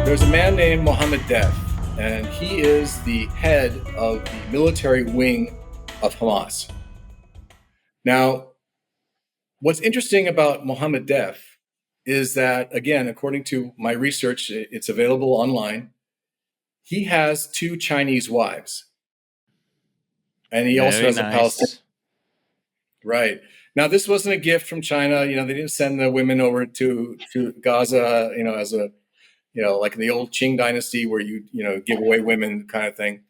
There's a man named Mohammed Def, and he is the head of the military wing of Hamas. Now, what's interesting about Mohammed Def is that, again, according to my research, it's available online, he has 2 Chinese wives. And he also has a Palestinian. Right. Now, this wasn't a gift from China. They didn't send the women over to Gaza, as a, like in the old Qing dynasty where you give away women kind of thing.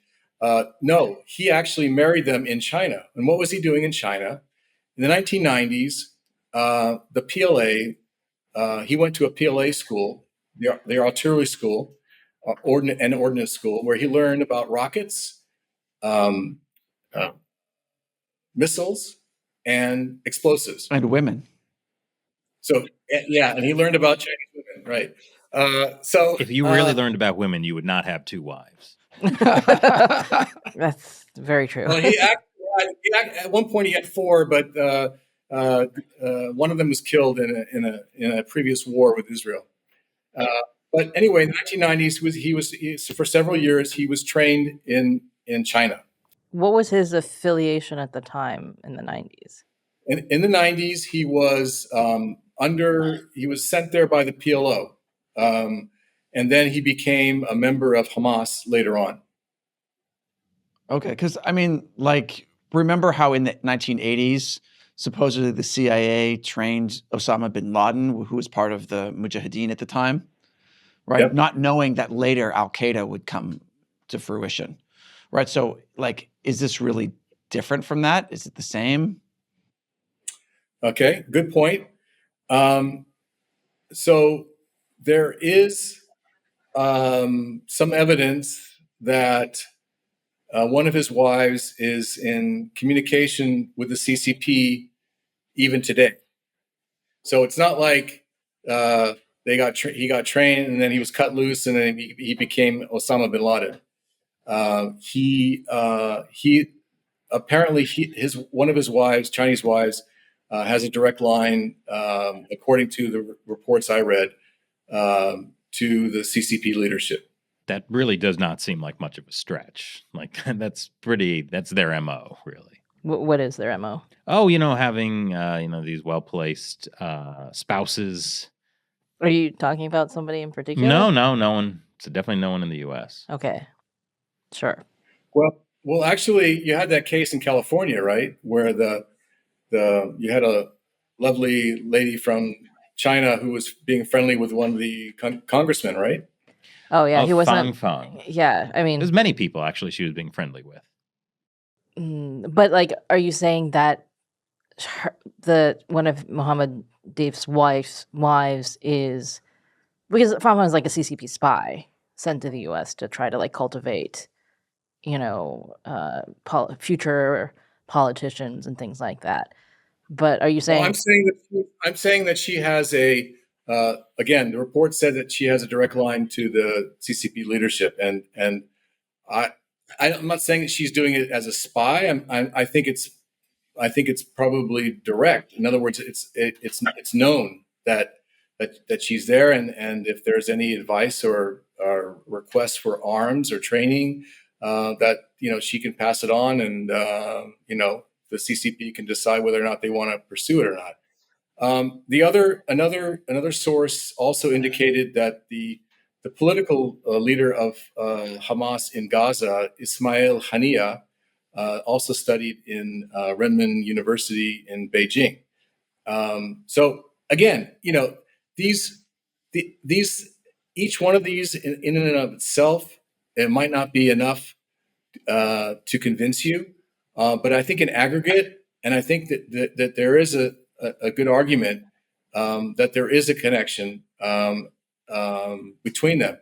No, he actually married them in China. And what was he doing in China? In the 1990s, the PLA, he went to a PLA school, their artillery school, and ordnance school, where he learned about rockets, missiles, and explosives. And women. So, yeah, and he learned about Chinese women, right? So if you really learned about women, you would not have 2 wives. That's very true. Well, at one point he had 4, but one of them was killed in a previous war with Israel. But anyway, in the 1990s, he was for several years he was trained in China. What was his affiliation at the time in the 90s? In the 90s, he was he was sent there by the PLO. And then he became a member of Hamas later on. Okay, because remember how in the 1980s, supposedly the CIA trained Osama bin Laden, who was part of the Mujahideen at the time, right? Yep. Not knowing that later Al-Qaeda would come to fruition, right? So, is this really different from that? Is it the same? Okay, good point. So there is some evidence that one of his wives is in communication with the CCP even today. So it's not like he got trained and then he was cut loose and then he became Osama bin Laden. He apparently one of his wives, Chinese wives, has a direct line, according to the reports I read, to the CCP leadership. That really does not seem like much of a stretch. That's their MO, really. What is their MO? Oh, having, these well-placed spouses. Are you talking about somebody in particular? No one. So definitely no one in the U.S. Okay. Sure. Well, actually, you had that case in California, right? Where you had a lovely lady from China who was being friendly with one of the congressmen, right? Oh yeah, he wasn't. Fang. Yeah, there's many people actually she was being friendly with. But are you saying that one of Mohammed Def's wives is because Fang is like a CCP spy sent to the U.S. to try to cultivate, future politicians and things like that. But are you saying? Well, I'm saying that she has a. Again, the report said that she has a direct line to the CCP leadership, and I'm not saying that she's doing it as a spy. I think it's probably direct. In other words, it's known that she's there, and if there's any advice or requests for arms or training, that she can pass it on, and the CCP can decide whether or not they want to pursue it or not. Another source also indicated that the political leader of Hamas in Gaza, Ismail Haniyeh, also studied in Renmin University in Beijing. So again, these each one of these in and of itself, it might not be enough to convince you, but I think in aggregate, and I think that there is a good argument that there is a connection between them.